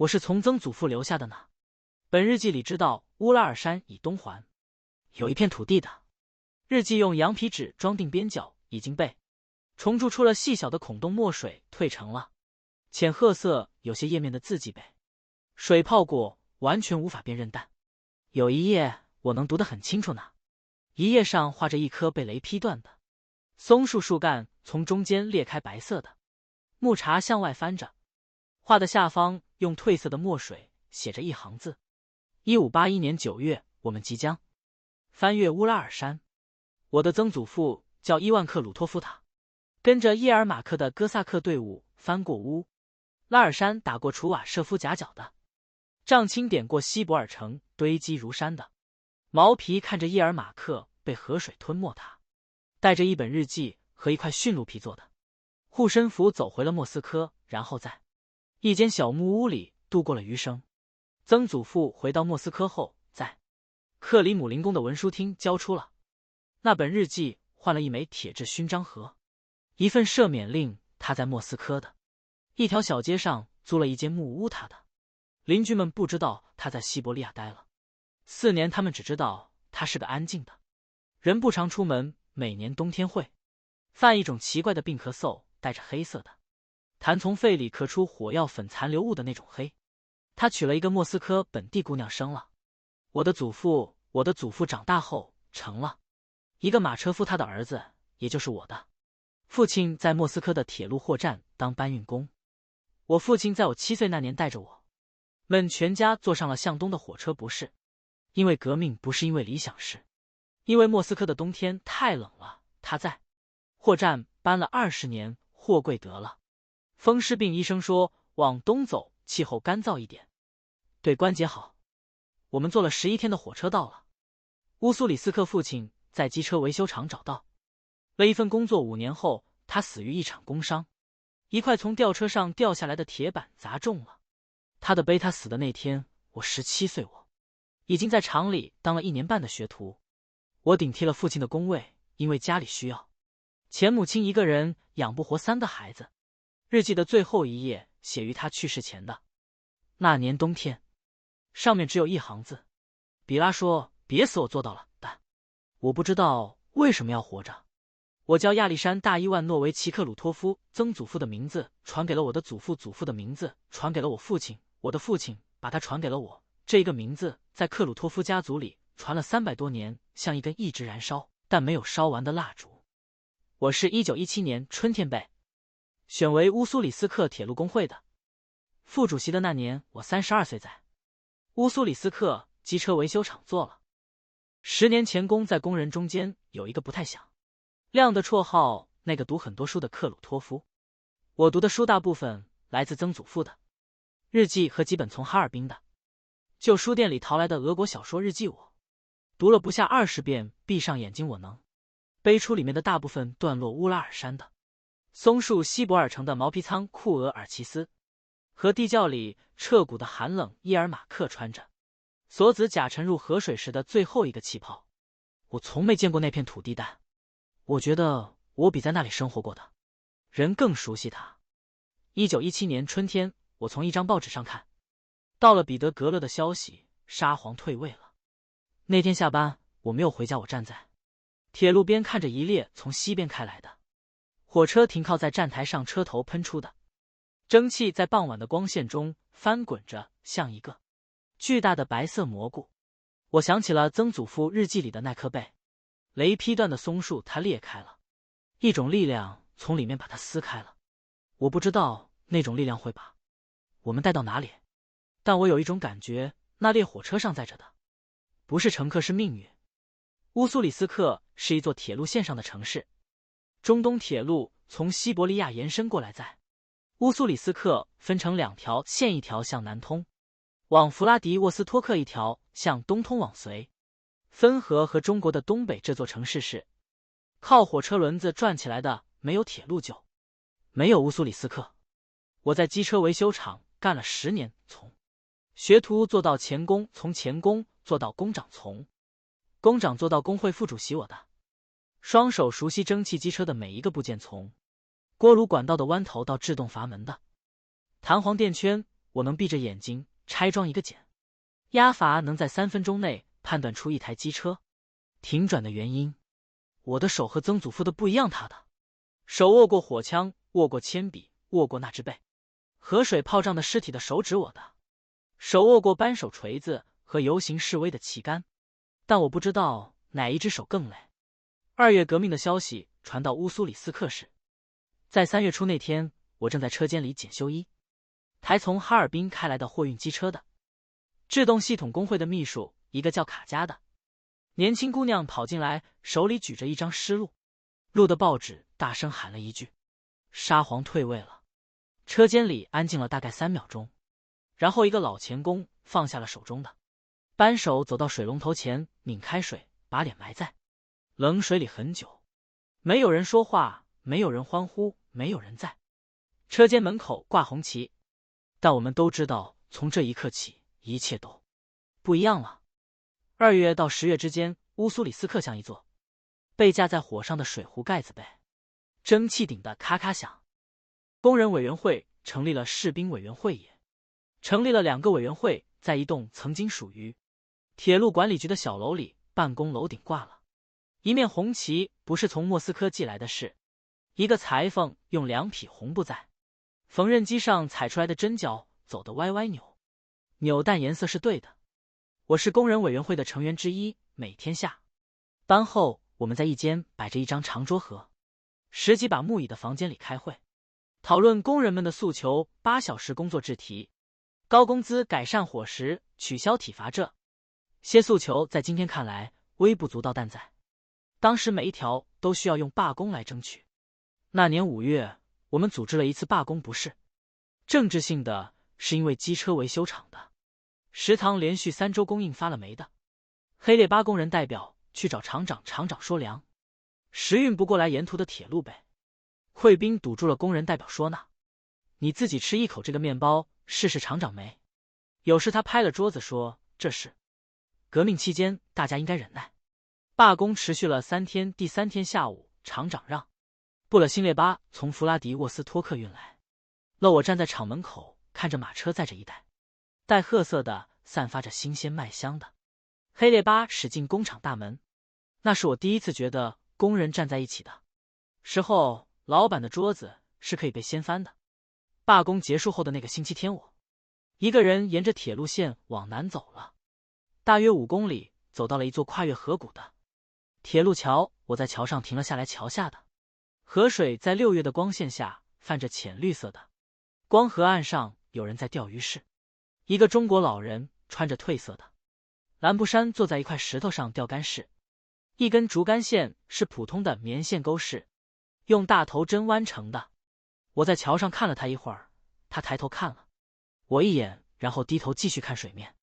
我是从曾祖父留下的呢。本日记里知道乌拉尔山以东环有一片土地的。日记用羊皮纸装订边角，已经被虫蛀出了细小的孔洞，墨水褪成了浅褐色，有些页面的字迹被水泡过，完全无法辨认，但有一页我能读得很清楚呢。一页上画着一棵被雷劈断的松树，树干从中间裂开，白色的木茬向外翻着，画的下方用褪色的墨水写着一行字：1581年9月，我们即将翻越乌拉尔山。我的曾祖父叫伊万克鲁托夫塔，跟着叶尔马克的哥萨克队伍翻过乌拉尔山，打过楚瓦舍夫夹角的杖青，点过希伯尔城，堆积如山的毛皮，看着叶尔马克被河水吞没，他带着一本日记和一块驯鹿皮做的护身符走回了莫斯科，然后在一间小木屋里度过了余生。曾祖父回到莫斯科后，在克里姆林宫的文书厅交出了那本日记，换了一枚铁质勋章和一份赦免令。他在莫斯科的一条小街上租了一间木屋，他的邻居们不知道他在西伯利亚待了4年，他们只知道他是个安静的人，不常出门，每年冬天会犯一种奇怪的病，咳嗽，带着黑色的痰从肺里咳出火药粉残留物的那种黑。他娶了一个莫斯科本地姑娘，生了我的祖父。我的祖父长大后成了一个马车夫，他的儿子，也就是我的父亲，在莫斯科的铁路货站当搬运工。我父亲在我7岁那年带着我们全家坐上了向东的火车，不是因为革命，不是因为理想，是因为莫斯科的冬天太冷了。他在货站搬了20年，货柜得了风湿病，医生说往东走，气候干燥一点，对关节好。我们坐了11天的火车到了乌苏里斯克。父亲在机车维修厂找到了一份工作，5年后他死于一场工伤，一块从吊车上掉下来的铁板砸中了他的背。他死的那天我17岁，我已经在厂里当了1年半的学徒。我顶替了父亲的工位，因为家里需要钱，母亲一个人养不活3个孩子。日记的最后一页写于他去世前的那年冬天，上面只有一行字：比拉说别死，我做到了，但我不知道为什么要活着。我叫亚历山大·伊万诺维奇克鲁托夫，曾祖父的名字传给了我的祖父，祖父的名字传给了我父亲，我的父亲把它传给了我。这一个名字在克鲁托夫家族里传了300多年，像一根一直燃烧但没有烧完的蜡烛。我是1917年春天被选为乌苏里斯克铁路工会的副主席的那年，我32岁，在乌苏里斯克机车维修厂做了10年钳工。在工人中间有一个不太响亮的绰号，那个读很多书的克鲁托夫。我读的书大部分来自曾祖父的日记和几本从哈尔滨的旧书店里淘来的俄国小说日记，我读了不下20遍，闭上眼睛我能背出里面的大部分段落。乌拉尔山的松树，希伯尔城的毛皮仓库额尔齐斯，和地窖里彻骨的寒冷伊尔马克，穿着锁子甲沉入河水时的最后一个气泡。我从没见过那片土地，但我觉得我比在那里生活过的人更熟悉它。1917年春天，我从一张报纸上看到了彼得格勒的消息，沙皇退位了。那天下班我没有回家，我站在铁路边，看着一列从西边开来的火车停靠在站台上，车头喷出的蒸汽在傍晚的光线中翻滚着，像一个巨大的白色蘑菇。我想起了曾祖父日记里的那棵被雷劈断的松树，它裂开了，一种力量从里面把它撕开了。我不知道那种力量会把我们带到哪里，但我有一种感觉，那列火车上载着的不是乘客，是命运。乌苏里斯克是一座铁路线上的城市，中东铁路从西伯利亚延伸过来，在乌苏里斯克分成2条线，一条向南通往弗拉迪沃斯托克，一条向东通往绥芬河和中国的东北。这座城市是靠火车轮子转起来的，没有铁路就没有乌苏里斯克。我在机车维修厂干了10年，从学徒做到钳工，从钳工做到工长，从工长做到工会副主席。我的双手熟悉蒸汽机车的每一个部件，从锅炉管道的弯头到制动阀门的弹簧垫圈。我能闭着眼睛拆装一个茧。押法能在3分钟内判断出一台机车停转的原因。我的手和曾祖父的不一样，他的手握过火枪，握过铅笔，握过那只被河水泡胀的尸体的手指，我的手握过扳手锤子和游行示威的旗杆。但我不知道哪一只手更累。2月革命的消息传到乌苏里斯克时，在3月初那天，我正在车间里检修一台从哈尔滨开来的货运机车的制动系统工会的秘书，一个叫卡加的年轻姑娘跑进来，手里举着一张湿漉的报纸，大声喊了一句：“沙皇退位了。”车间里安静了大概3秒钟，然后一个老钳工放下了手中的扳手，走到水龙头前，拧开水，把脸埋在冷水里很久。没有人说话，没有人欢呼，没有人在车间门口挂红旗。但我们都知道，从这一刻起，一切都不一样了。2月到10月之间，乌苏里斯克像一座被架在火上的水壶盖子，被蒸汽顶得咔咔响。工人委员会成立了，士兵委员会也成立了，2个委员会在一栋曾经属于铁路管理局的小楼里办公楼顶挂了一面红旗，不是从莫斯科寄来的，是一个裁缝用2匹红布在缝纫机上踩出来的针脚走得歪歪扭，但颜色是对的。我是工人委员会的成员之一，每天下班后，我们在一间摆着一张长桌和10几把木椅的房间里开会，讨论工人们的诉求：8小时工作制提高工资、改善伙食、取消体罚，这些诉求在今天看来微不足道，但在当时每一条都需要用罢工来争取。那年5月，我们组织了一次罢工，不是政治性的，是因为机车维修厂的食堂连续3周供应发了霉的黑列巴工人代表去找厂长，厂长说粮食运不过来，沿途的铁路被溃兵堵住了。工人代表说：“那你自己吃一口这个面包试试。”厂长没有事，他拍了桌子说：“这是革命期间，大家应该忍耐。”罢工持续了3天，第3天下午，厂长让布了新列巴从弗拉迪沃斯托克运来了。我站在厂门口，看着马车载着一带褐色的、散发着新鲜麦香的黑列巴驶进工厂大门。那是我第一次觉得工人站在一起的时候，老板的桌子是可以被掀翻的。罢工结束后的那个星期天，我一个人沿着铁路线往南走了，大约5公里，走到了一座跨越河谷的铁路桥。我在桥上停了下来，桥下的河水在6月的光线下泛着浅绿色的光，河岸上有人在钓鱼，是一个中国老人，穿着褪色的蓝布衫，坐在一块石头上钓竿，是一根竹竿线，是普通的棉线钩，是用大头针弯成的。我在桥上看了他一会儿，他抬头看了我一眼，然后低头继续看水面。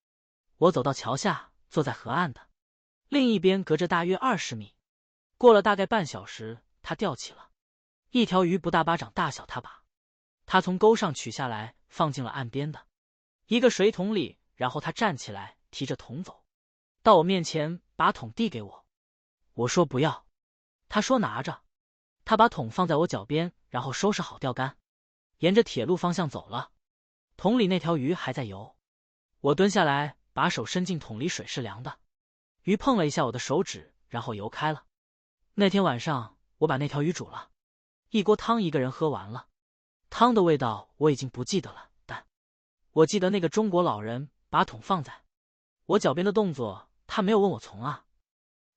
我走到桥下，坐在河岸的另一边，隔着大约20米。过了大概半小时，他钓起了一条鱼，不大巴掌大小。他把它从钩上取下来，放进了岸边的一个水桶里，然后他站起来，提着桶走到我面前，把桶递给我。我说不要，他说拿着。他把桶放在我脚边，然后收拾好钓竿，沿着铁路方向走了。桶里那条鱼还在游。我蹲下来，把手伸进桶里，水是凉的。鱼碰了一下我的手指，然后游开了。那天晚上，我把那条鱼煮了一锅汤，一个人喝完了。汤的味道我已经不记得了，但我记得那个中国老人把桶放在我脚边的动作。他没有问我从啊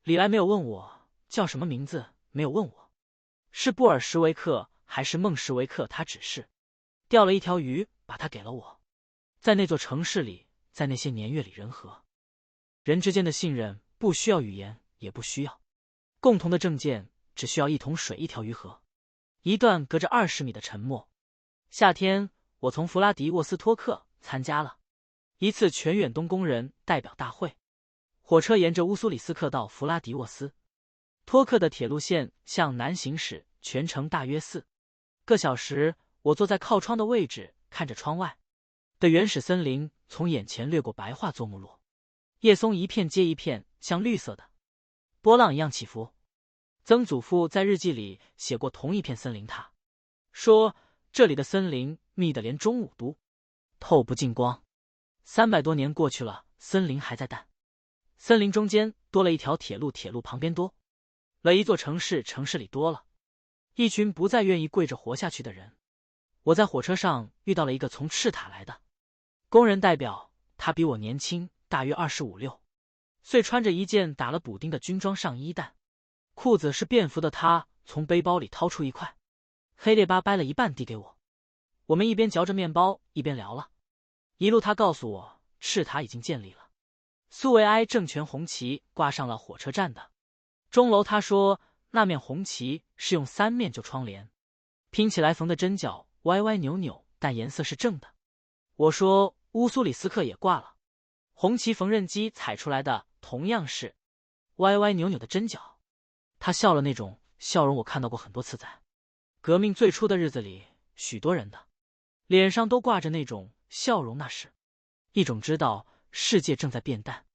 里来，没有问我叫什么名字，没有问我是布尔什维克还是孟什维克，他只是钓了一条鱼，把它给了我。在那座城市里，在那些年月里，人和人之间的信任不需要语言，也不需要共同的政见，只需要一桶水、一条鱼和一段隔着20米的沉默。夏天，我从弗拉迪沃斯托克参加了一次全远东工人代表大会。火车沿着乌苏里斯克到弗拉迪沃斯托克的铁路线向南行驶，全程大约4个小时。我坐在靠窗的位置，看着窗外的原始森林从眼前掠过，白桦作木落叶松一片接一片，像绿色的波浪一样起伏。曾祖父在日记里写过同一片森林，他说这里的森林密得连中午都透不进光。300多年过去了，森林还在淡。森林中间多了一条铁路，铁路旁边多了一座城市，城市里多了一群不再愿意跪着活下去的人。我在火车上遇到了一个从赤塔来的工人代表，他比我年轻，大约25、6岁，穿着一件打了补丁的军装上衣蛋，裤子是便服的。他从背包里掏出一块黑列巴，掰了一半递给我。我们一边嚼着面包一边聊了一路。他告诉我，赤塔已经建立了，苏维埃政权红旗挂上了火车站的钟楼。他说那面红旗是用3面旧窗帘拼起来缝的，针脚歪歪扭扭，但颜色是正的。我说乌苏里斯克也挂了红旗，缝纫机踩出来的，同样是歪歪扭扭的针脚。他笑了，那种笑容我看到过很多次，在革命最初的日子里，许多人的脸上都挂着那种笑容，那是一种知道世界正在变淡，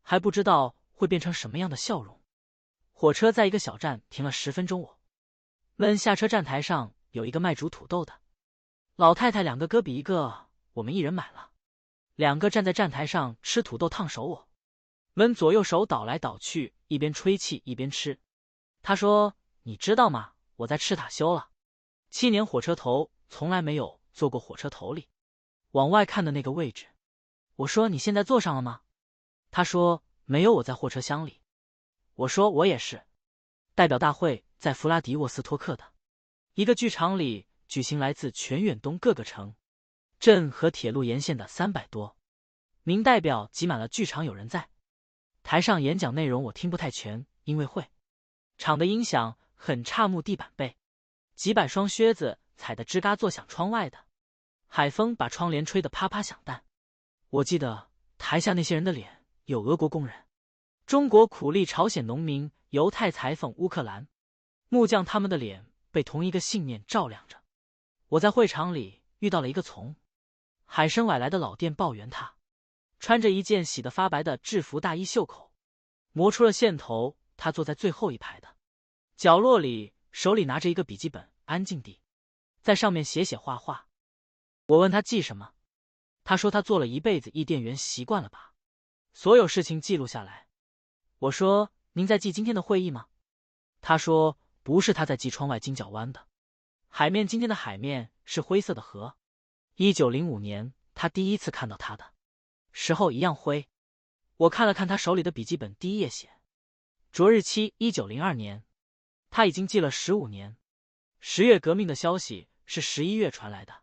还不知道会变成什么样的笑容。火车在一个小站停了10分钟，我们下车，站台上有一个卖煮土豆的老太太，2个哥比一个，我们一人买了2个，站在站台上吃土豆烫熟。我们左右手倒来倒去，一边吹气一边吃。他说你知道吗，我在赤塔修了7年火车头，从来没有坐过火车头里往外看的那个位置。我说你现在坐上了吗？他说没有，我在货车厢里。我说我也是。代表大会在弗拉迪沃斯托克的一个剧场里举行，来自全远东各个城镇和铁路沿线的300多名代表挤满了剧场，有人在台上演讲，内容我听不太全，因为会场的音响很差，木地板被几百双靴子踩得吱嘎作响，窗外的海风把窗帘吹得啪啪响。但我记得台下那些人的脸，有俄国工人、中国苦力、朝鲜农民、犹太裁缝、乌克兰木匠，他们的脸被同一个信念照亮着。我在会场里遇到了一个从海参崴来的老店报员，他穿着一件洗得发白的制服大衣，袖口磨出了线头。他坐在最后一排的角落里，手里拿着一个笔记本，安静地在上面写画画。我问他记什么，他说他做了一辈子伊甸园，习惯了把所有事情记录下来。我说您在记今天的会议吗？他说不是，他在记窗外金角湾的海面。今天的海面是灰色的河。1905年他第一次看到它的时候一样灰。我看了看他手里的笔记本，第一页写着日期1902年，他已经记了15年。10月革命的消息是11月传来的。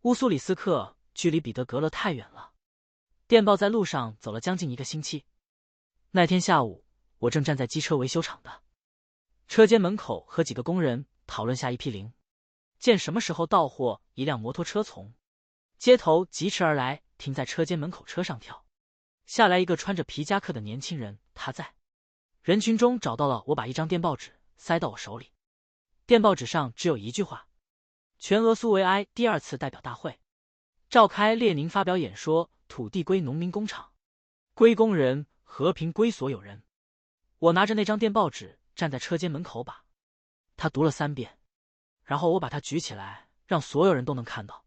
乌苏里斯克距离彼得格勒太远了，电报在路上走了将近1个星期。那天下午，我正站在机车维修厂的车间门口，和几个工人讨论下一批零件什么时候到货。一辆摩托车从街头疾驰而来，停在车间门口，车上跳下来一个穿着皮夹克的年轻人。他在人群中找到了我，把一张电报纸塞到我手里。电报纸上只有一句话：全俄苏维埃第2次代表大会召开，列宁发表演说，土地归农民，工厂归工人，和平归所有人。我拿着那张电报纸站在车间门口，把他读了3遍，然后我把它举起来，让所有人都能看到。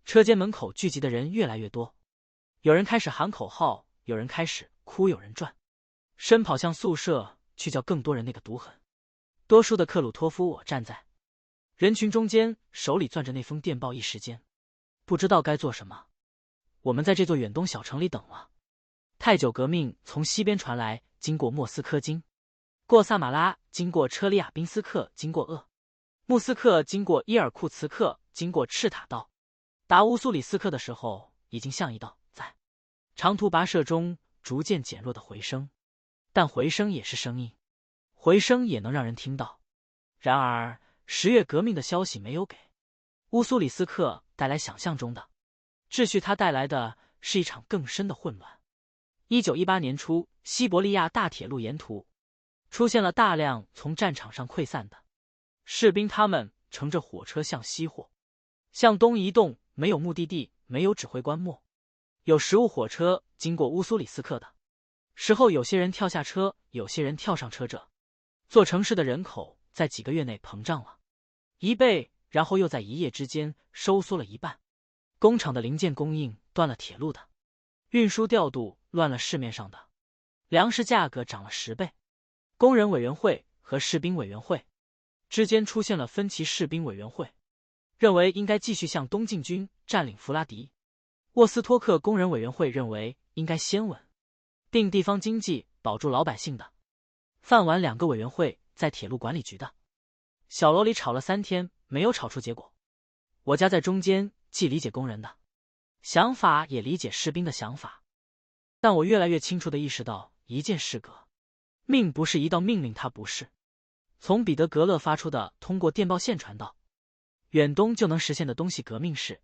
车间门口聚集的人越来越多，有人开始喊口号，有人开始哭，有人转身跑向宿舍去叫更多人。那个毒狠多数的克鲁托夫，我站在人群中间，手里攥着那封电报，一时间不知道该做什么。我们在这座远东小城里等了太久。革命从西边传来，经过莫斯科，经过萨马拉，经过车里亚宾斯克，经过鄂穆斯克，经过伊尔库茨克，经过赤塔，到达乌苏里斯克的时候，已经像一道在长途跋涉中逐渐减弱的回声。但回声也是声音，回声也能让人听到。然而10月革命的消息没有给乌苏里斯克带来想象中的秩序，它带来的是一场更深的混乱。1918年初，西伯利亚大铁路沿途出现了大量从战场上溃散的士兵，他们乘着火车向西或向东移动，没有目的地，没有指挥官，没有食物。火车经过乌苏里斯克的时候，有些人跳下车，有些人跳上车。这座城市的人口在几个月内膨胀了1倍，然后又在一夜之间收缩了1半。工厂的零件供应断了铁路的，运输调度乱了市面上的，粮食价格涨了10倍。工人委员会和士兵委员会之间出现了分歧，士兵委员会认为应该继续向东进军，占领弗拉迪沃斯托克，工人委员会认为应该先稳定地方经济，保住老百姓的饭碗。2个委员会在铁路管理局的小楼里吵了3天，没有吵出结果。我夹在中间，既理解工人的想法，也理解士兵的想法，但我越来越清楚地意识到一件事：革命不是一道命令，它不是从彼得格勒发出的通过电报线传到远东就能实现的东西，革命是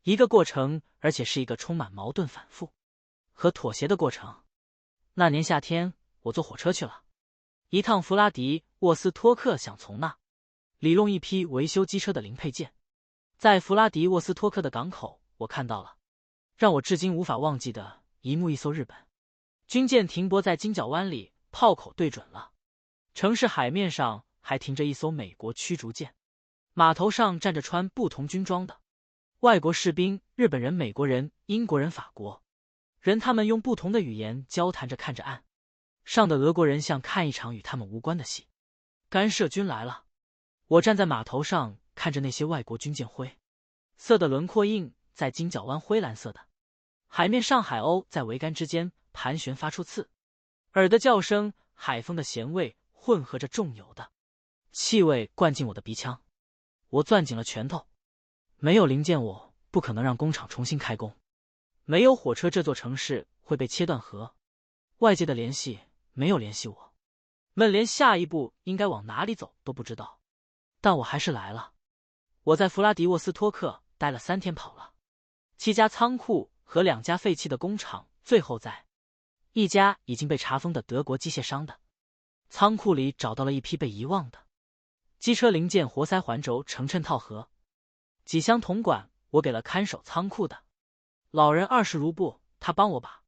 一个过程，而且是一个充满矛盾、反复和妥协的过程。那年夏天，我坐火车去了一趟弗拉迪沃斯托克，想从那里弄一批维修机车的零配件。在弗拉迪沃斯托克的港口，我看到了让我至今无法忘记的一幕：一艘日本军舰停泊在金角湾里，炮口对准了城市，海面上还停着一艘美国驱逐舰，码头上站着穿不同军装的外国士兵，日本人、美国人、英国人、法国人，他们用不同的语言交谈着，看着岸上的俄国人，像看一场与他们无关的戏。干涉军来了，我站在码头上，看着那些外国军舰灰色的轮廓映在金角湾灰蓝色的海面上，海鸥在桅杆之间盘旋，发出刺耳的叫声，海风的咸味混合着重油的气味灌进我的鼻腔，我攥紧了拳头。没有零件，我不可能让工厂重新开工；没有火车，这座城市会被切断，和外界的联系没有联系，我们连下一步应该往哪里走都不知道。但我还是来了。我在弗拉迪沃斯托克待了3天，跑了7家仓库和2家废弃的工厂，最后在一家已经被查封的德国机械商的仓库里找到了一批被遗忘的机车零件、活塞环轴、成衬套和几箱铜管。我给了看守仓库的老人20卢布，他帮我把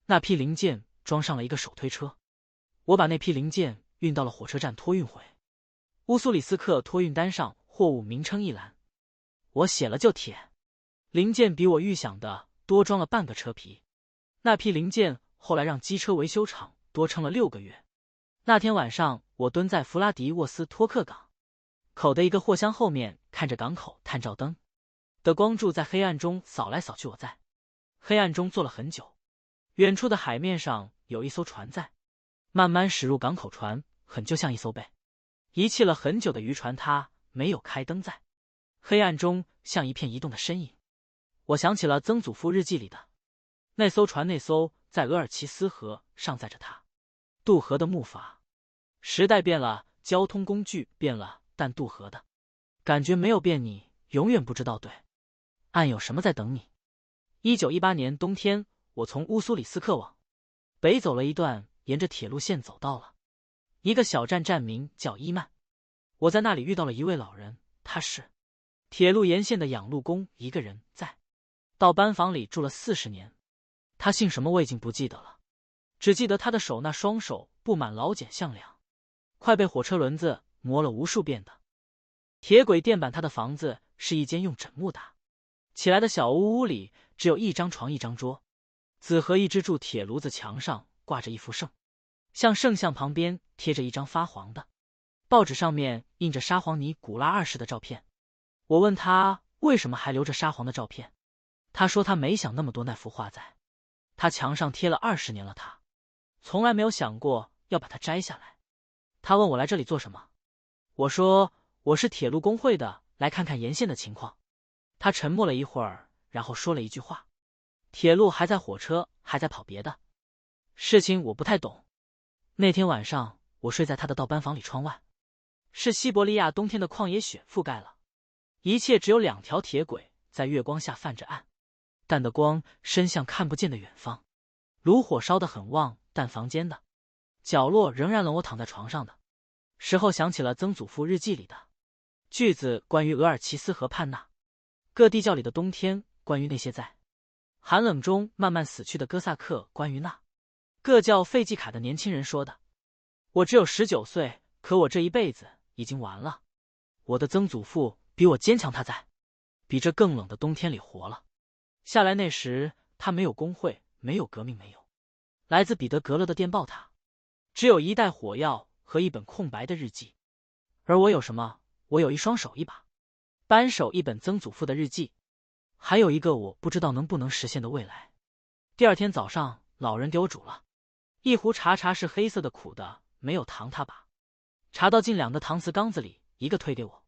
那批零件装上了一个手推车。我把那批零件运到了火车站，托运回乌苏里斯克。托运单上货物名称一栏，我写了就铁。零件比我预想的多装了半个车皮。那批零件后来让机车维修厂多撑了6个月。那天晚上，我蹲在弗拉迪沃斯托克港口的一个货箱后面，看着港口探照灯的光柱在黑暗中扫来扫去。我在黑暗中坐了很久。远处的海面上有一艘船在慢慢驶入港口，船就像一艘被遗弃了很久的渔船，它没有开灯，在黑暗中像一片移动的身影。我想起了曾祖父日记里的那艘船，那艘在额尔齐斯河上载着他渡河的木筏。时代变了，交通工具变了，但渡河的感觉没有变。你永远不知道对岸有什么在等你。1918年冬天，我从乌苏里斯克往北走了一段，沿着铁路线走到了一个小站，站名叫伊曼。我在那里遇到了一位老人，他是铁路沿线的养路工，一个人在到班房里住了40年。他姓什么我已经不记得了，只记得他的手，那双手布满老茧，像两快被火车轮子磨了无数遍的铁轨垫板。他的房子是一间用枕木打起来的小屋，屋里只有1张床、1张桌子和一只铸铁炉子，墙上挂着一幅圣像，旁边贴着一张发黄的报纸，上面印着沙皇尼古拉2世的照片。我问他为什么还留着沙皇的照片，他说他没想那么多，那幅画在他墙上贴了20年了，他从来没有想过要把它摘下来。他问我来这里做什么，我说我是铁路工会的，来看看沿线的情况。他沉默了一会儿，然后说了一句话：铁路还在，火车还在跑，别的事情我不太懂。那天晚上我睡在他的倒班房里，窗外是西伯利亚冬天的旷野，雪覆盖了一切，只有2条铁轨在月光下泛着暗淡的光，伸向看不见的远方。炉火烧得很旺，但房间的角落仍然冷。我躺在床上的时候，想起了曾祖父日记里的句子，关于额尔齐斯河畔那个地窖里的冬天，关于那些在寒冷中慢慢死去的哥萨克，关于那个叫费季卡的年轻人说的。我只有19岁，可我这一辈子已经完了。我的曾祖父比我坚强，他在比这更冷的冬天里活了下来那时，他没有工会，没有革命，没有来自彼得格勒的电报塔，只有一袋火药和一本空白的日记。而我有什么？我有一双手，一把扳手，一本曾祖父的日记，还有一个我不知道能不能实现的未来。第二天早上，老人给我煮了一壶茶，茶是黑色的，苦的，没有糖。他把茶倒进2个搪瓷缸子里，一个推给我，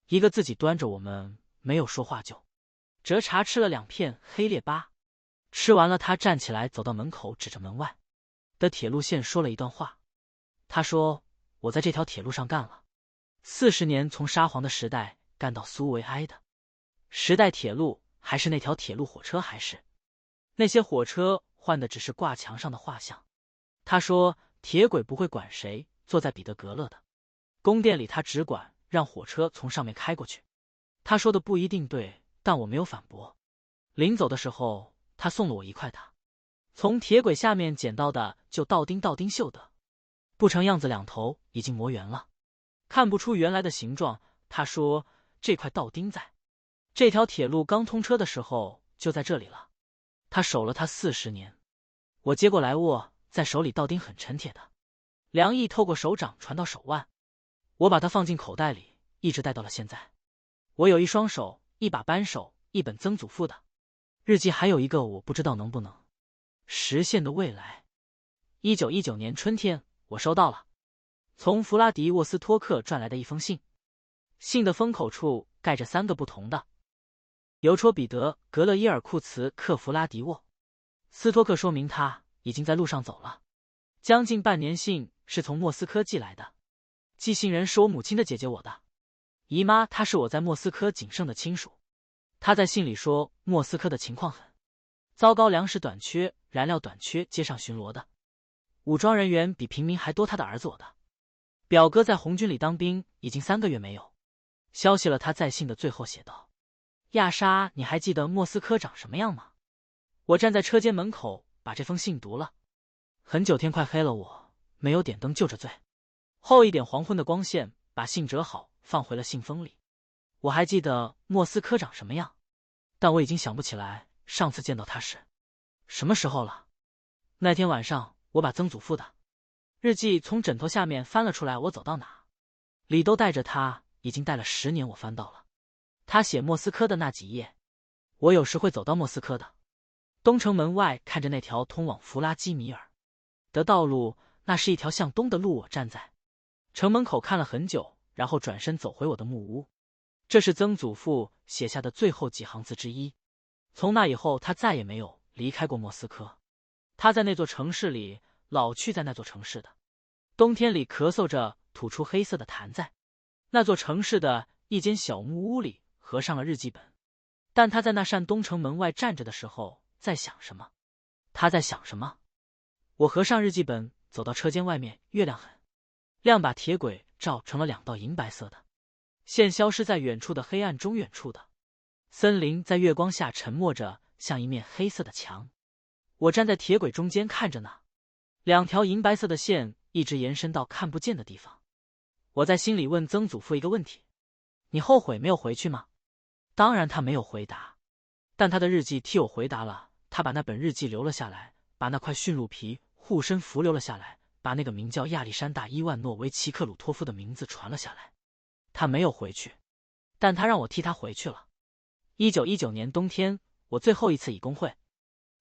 一个自己端着。我们没有说话，就折茶吃了2片黑列巴。吃完了，他站起来走到门口，指着门外的铁路线说了一段话。他说：“我在这条铁路上干了40年，从沙皇的时代干到苏维埃的时代。铁路还是那条铁路，火车还是那些火车，换的只是挂墙上的画像。”他说：“铁轨不会管谁坐在彼得格勒的宫殿里，他只管让火车从上面开过去。”他说的不一定对，但我没有反驳。临走的时候，他送了我1块他从铁轨下面捡到的旧道钉锈的不成样子，2头已经磨圆了，看不出原来的形状。他说这块道钉在这条铁路刚通车的时候就在这里了，他守了它40年。我接过来握在手里，道钉很沉，铁的凉意透过手掌传到手腕，我把它放进口袋里，一直带到了现在。我有一双手，一把扳手，一本曾祖父的日记，还有一个我不知道能不能实现的未来。1919年春天，我收到了从弗拉迪沃斯托克转来的一封信，信的封口处盖着3个不同的邮戳：彼得格勒伊尔库茨克弗拉迪沃斯托克，说明他已经在路上走了将近半年。信是从莫斯科寄来的，寄信人是我母亲的姐姐，我的姨妈，她是我在莫斯科仅剩的亲属。她在信里说，莫斯科的情况很糟糕，粮食短缺，燃料短缺，街上巡逻的武装人员比平民还多。他的儿子，我的表哥，在红军里当兵，已经3个月没有消息了。他在信的最后写道：“亚莎，你还记得莫斯科长什么样吗？”我站在车间门口，把这封信读了很久，天快黑了，我没有点灯，就着最后一点黄昏的光线，把信折好，放回了信封里。我还记得莫斯科长什么样，但我已经想不起来上次见到他是什么时候了。那天晚上，我把曾祖父的日记从枕头下面翻了出来，我走到哪里都带着它，已经带了10年。我翻到了他写莫斯科的那几页。我有时会走到莫斯科的东城门外，看着那条通往弗拉基米尔的道路，那是一条向东的路。我站在城门口看了很久，然后转身走回我的木屋。这是曾祖父写下的最后几行字之一。从那以后，他再也没有离开过莫斯科。他在那座城市里老去，在那座城市的冬天里咳嗽着，吐出黑色的痰，在那座城市的一间小木屋里合上了日记本。但他在那扇东城门外站着的时候，在想什么？他在想什么？我合上日记本，走到车间外面，月亮很亮，把铁轨照成了2道银白色的线，消失在远处的黑暗中。远处的森林在月光下沉默着，像一面黑色的墙。我站在铁轨中间，看着那2条银白色的线一直延伸到看不见的地方。我在心里问曾祖父一个问题：你后悔没有回去吗？当然他没有回答，但他的日记替我回答了。他把那本日记留了下来，把那块驯鹿皮护身符留了下来，把那个名叫亚历山大·伊万诺维奇克鲁托夫的名字传了下来。他没有回去，但他让我替他回去了。1919年冬天，我最后一次以工会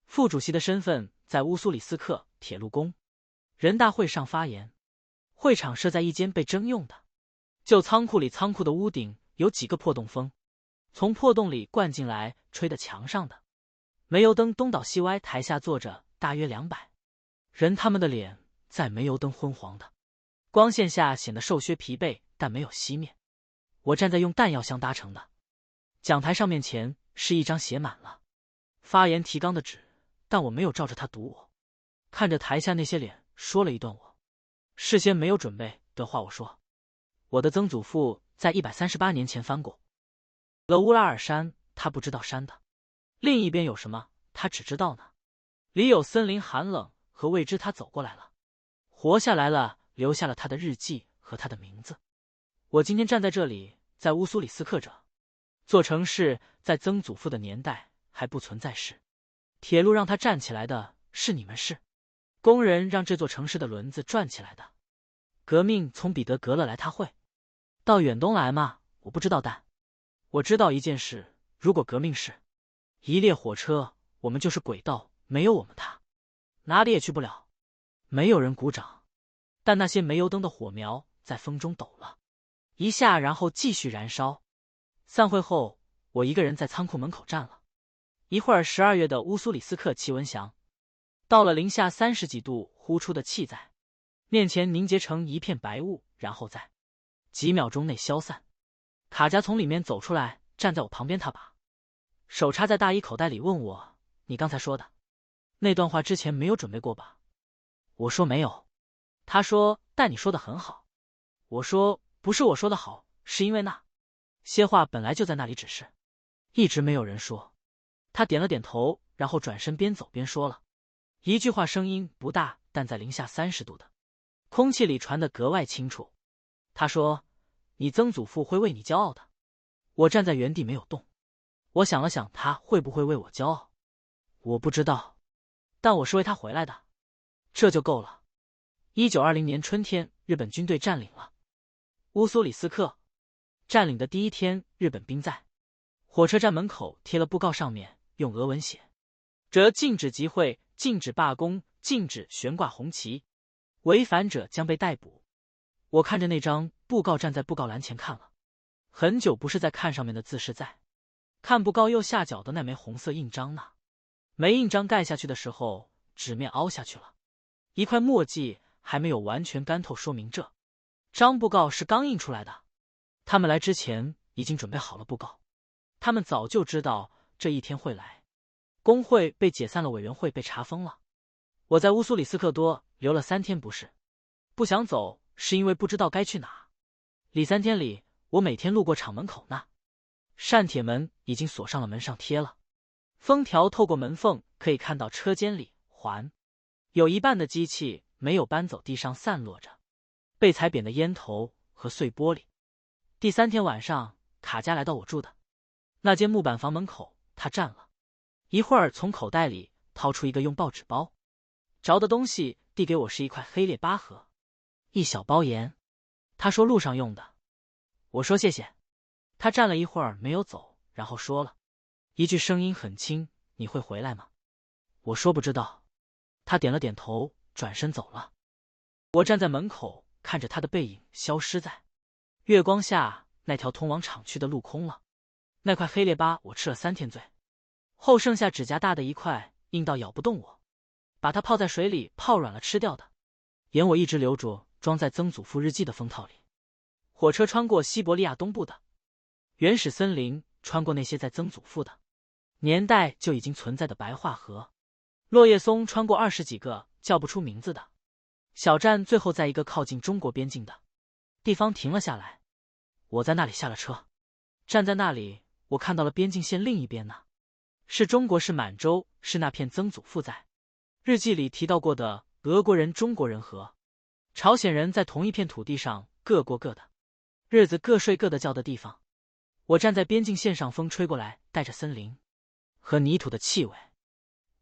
副主席的身份在乌苏里斯克铁路工人大会上发言。会场设在一间被征用的旧仓库里，仓库的屋顶有几个破洞，风从破洞里灌进来，吹得墙上的煤油灯东倒西歪。台下坐着大约200人，他们的脸在煤油灯昏黄的光线下显得瘦削疲惫，但没有熄灭。我站在用弹药箱搭成的讲台上，面前是一张写满了发言提纲的纸，但我没有照着它读。我看着台下那些脸，说了一段我事先没有准备的话。我说，我的曾祖父在138年前翻过了乌拉尔山，他不知道山的另一边有什么，他只知道呢里有森林寒冷和未知。他走过来了，活下来了，留下了他的日记和他的名字。我今天站在这里，在乌苏里斯克这座城市，在曾祖父的年代还不存在时，铁路让它站起来的是你们是工人让这座城市的轮子转起来的。革命从彼得格勒来，他会到远东来吗？我不知道，但我知道一件事，如果革命是一列火车，我们就是轨道，没有我们它哪里也去不了。没有人鼓掌，但那些煤油灯的火苗在风中抖了一下，然后继续燃烧。散会后，我一个人在仓库门口站了一会儿。12月的乌苏里斯克气温降到了零下30几度，呼出的气在面前凝结成一片白雾，然后在几秒钟内消散。卡加从里面走出来，站在我旁边，他把手插在大衣口袋里，问我：“你刚才说的那段话之前没有准备过吧？”我说没有。他说：“但你说的很好。”我说：“不是我说的好，是因为那些话本来就在那里，只是一直没有人说。”他点了点头，然后转身边走边说了一句话，声音不大，但在零下30度的空气里传得格外清楚。他说：“你曾祖父会为你骄傲的。”我站在原地没有动。我想了想，他会不会为我骄傲？我不知道，但我是为他回来的，这就够了。1920年春天，日本军队占领了乌苏里斯克。占领的第一天，日本兵在火车站门口贴了布告，上面用俄文写着：“禁止集会，禁止罢工，禁止悬挂红旗，违反者将被逮捕。”我看着那张布告，站在布告栏前看了很久，不是在看上面的字，是在看布告右下角的那枚红色印章。那枚印章盖下去的时候，纸面凹下去了一块墨迹，还没有完全干透，说明这张布告是刚印出来的。他们来之前已经准备好了布告，他们早就知道这一天会来。工会被解散了，委员会被查封了。我在乌苏里斯克多留了3天，不是不想走，是因为不知道该去哪里。3天里，我每天路过厂门口，那扇铁门已经锁上了，门上贴了封条，透过门缝可以看到车间里还有一半的机器没有搬走，地上散落着被踩扁的烟头和碎玻璃。第3天晚上，卡加来到我住的那间木板房门口，他站了一会儿，从口袋里掏出一个用报纸包着的东西，递给我，是一块黑列巴和一小包盐。他说路上用的。我说谢谢。他站了一会儿没有走，然后说了一句，声音很轻：“你会回来吗？”我说不知道。他点了点头，转身走了。我站在门口，看着他的背影消失在月光下。那条通往厂区的路空了。那块黑列巴我吃了3天，最后剩下指甲大的一块，硬到咬不动我，把它泡在水里泡软了吃掉的。盐我一直留住，装在曾祖父日记的封套里。火车穿过西伯利亚东部的原始森林，穿过那些在曾祖父的年代就已经存在的白桦河、落叶松，穿过20几个叫不出名字的小站，最后在一个靠近中国边境的地方停了下来。我在那里下了车，站在那里，我看到了边境线另一边呢，是中国，是满洲，是那片曾祖父在日记里提到过的俄国人、中国人和朝鲜人在同一片土地上各过各的日子，各睡各的觉的地方。我站在边境线上，风吹过来，带着森林和泥土的气味。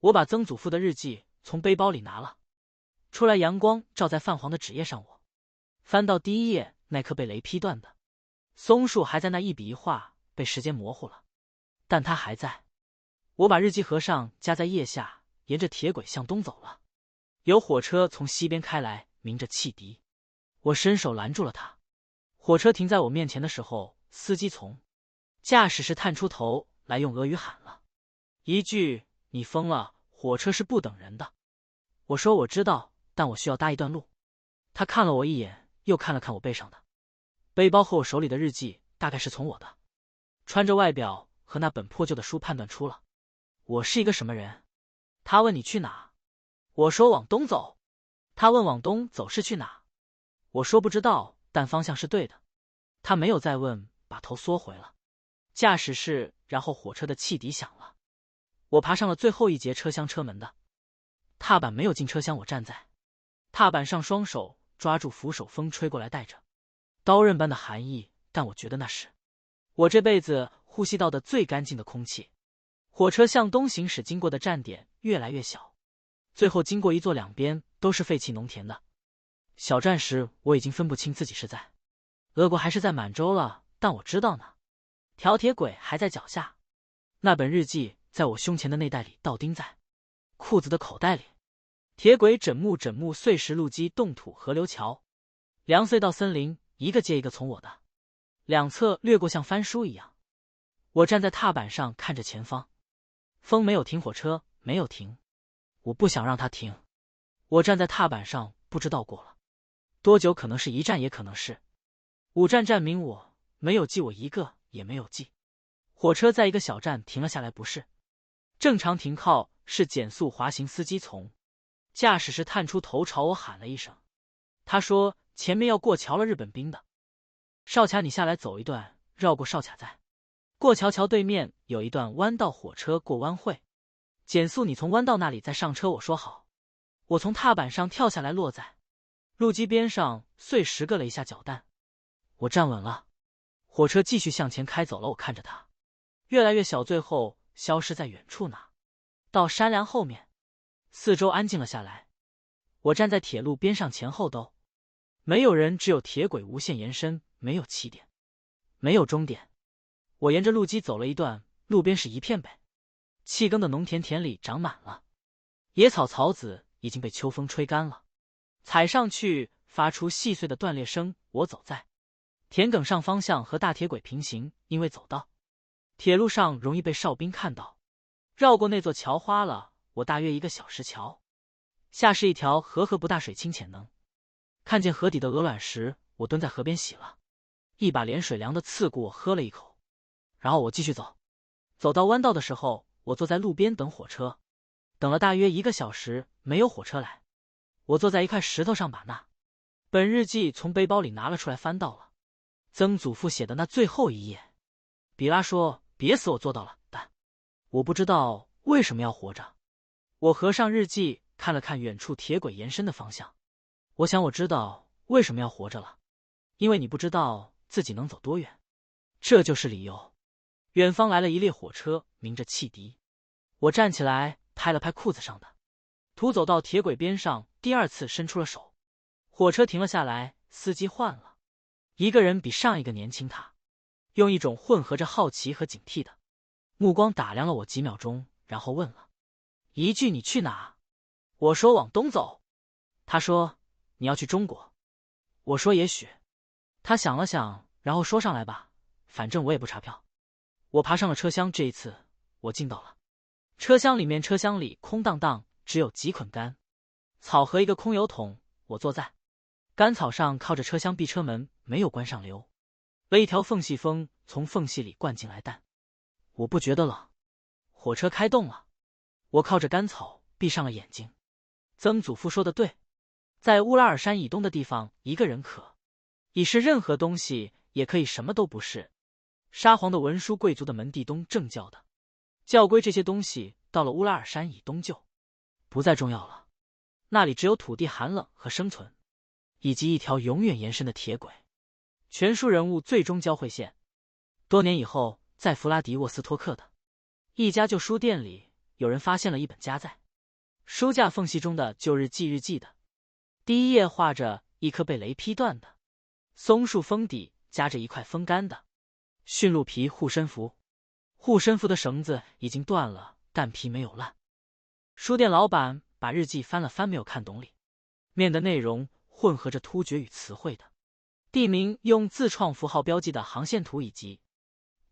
我把曾祖父的日记从背包里拿了出来，阳光照在泛黄的纸页上。我翻到第1页，那棵被雷劈断的松树还在那，一笔一画被时间模糊了，但它还在。我把日记合上，夹在腋下，沿着铁轨向东走了。有火车从西边开来，鸣着汽笛。我伸手拦住了它。火车停在我面前的时候，司机从驾驶室探出头来，用俄语喊了一句：“你疯了，火车是不等人的。”我说我知道，但我需要搭一段路。他看了我一眼，又看了看我背上的背包和我手里的日记，大概是从我的穿着外表和那本破旧的书判断出了我是一个什么人。他问你去哪？我说往东走。他问往东走是去哪？我说不知道，但方向是对的。他没有再问，把头缩回了驾驶室，然后火车的汽笛响了。我爬上了最后一节车厢车门的踏板，没有进车厢。我站在踏板上，双手抓住扶手，风吹过来，带着刀刃般的寒意，但我觉得那是我这辈子呼吸到的最干净的空气。火车向东行驶，经过的站点越来越小，最后经过一座两边都是废弃农田的小站时，我已经分不清自己是在俄国还是在满洲了。但我知道呢，条铁轨还在脚下。那本日记在我胸前的内袋里倒钉在裤子的口袋里。铁轨枕木碎石路基冻土河流桥，梁隧道森林，一个接一个从我的两侧掠过，像翻书一样。我站在踏板上看着前方，风没有停，火车没有停，我不想让它停。我站在踏板上，不知道过了多久，可能是1站，也可能是5站，站名我没有记，我一个也没有记。火车在一个小站停了下来，不是正常停靠，是减速滑行。司机从驾驶室探出头朝我喊了一声，他说前面要过桥了，日本兵的。少卡，你下来走一段，绕过少卡再过桥，桥对面有一段弯道，火车过弯会减速，你从弯道那里再上车。我说好。我从踏板上跳下来，落在路基边上，碎石硌了一下脚蛋。我站稳了，火车继续向前开走了。我看着它越来越小，最后消失在远处那到山梁后面。四周安静了下来，我站在铁路边上，前后都没有人，只有铁轨无限延伸，没有起点，没有终点。我沿着路基走了一段，路边是一片北弃耕的农田，田里长满了野草，草籽已经被秋风吹干了，踩上去发出细碎的断裂声。我走在田埂上，方向和大铁轨平行，因为走到铁路上容易被哨兵看到。绕过那座桥花了我大约1个小时，桥下是一条河不大，水清浅，能看见河底的鹅卵石。我蹲在河边洗了一把脸，水凉的刺骨，我喝了一口，然后我继续走。走到弯道的时候，我坐在路边等火车，等了大约1个小时，没有火车来。我坐在一块石头上，把那本日记从背包里拿了出来，翻到了曾祖父写的那最后一页。比拉说别死，我做到了，但我不知道为什么要活着。我合上日记，看了看远处铁轨延伸的方向。我想我知道为什么要活着了，因为你不知道自己能走多远，这就是理由。远方来了一列火车，鸣着汽笛。我站起来拍了拍裤子上的土，走到铁轨边上，第2次伸出了手。火车停了下来，司机换了一个人，比上一个年轻。他用一种混合着好奇和警惕的目光打量了我几秒钟，然后问了一句：你去哪？我说往东走。他说你要去中国。我说也许。他想了想，然后说上来吧，反正我也不查票。我爬上了车厢，这一次我进到了车厢里面。车厢里空荡荡，只有几捆干草和一个空油桶。我坐在干草上，靠着车厢壁，车门没有关上，留了一条缝隙，风从缝隙里灌进来，但我不觉得冷。火车开动了，我靠着干草闭上了眼睛。曾祖父说的对，在乌拉尔山以东的地方，一个人可以是任何东西，也可以什么都不是。沙皇的文书，贵族的门第，东正教的教规，这些东西到了乌拉尔山以东就不再重要了。那里只有土地、寒冷和生存，以及一条永远延伸的铁轨。全书人物最终交汇线。多年以后，在弗拉迪沃斯托克的一家旧书店里，有人发现了一本夹在书架缝隙中的旧日记的。第1页画着一棵被雷劈断的松树，封底夹着一块风干的驯鹿皮护身符。护身符的绳子已经断了，但皮没有烂。书店老板把日记翻了翻，没有看懂里面的内容，混合着突厥语词汇的地名，用自创符号标记的航线图，以及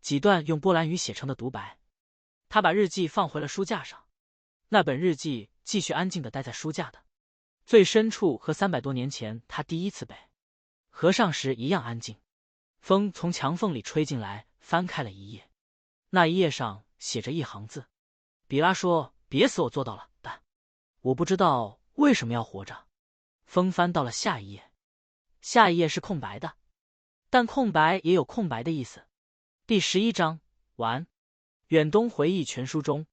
几段用波兰语写成的独白。他把日记放回了书架上。那本日记继续安静地待在书架的最深处，和300多年前他第1次被合上时一样安静。风从墙缝里吹进来，翻开了一页。那一页上写着一行字。比拉说别死，我做到了，但我不知道为什么要活着。风翻到了下一页，下一页是空白的，但空白也有空白的意思。第11章完。远东回忆全书中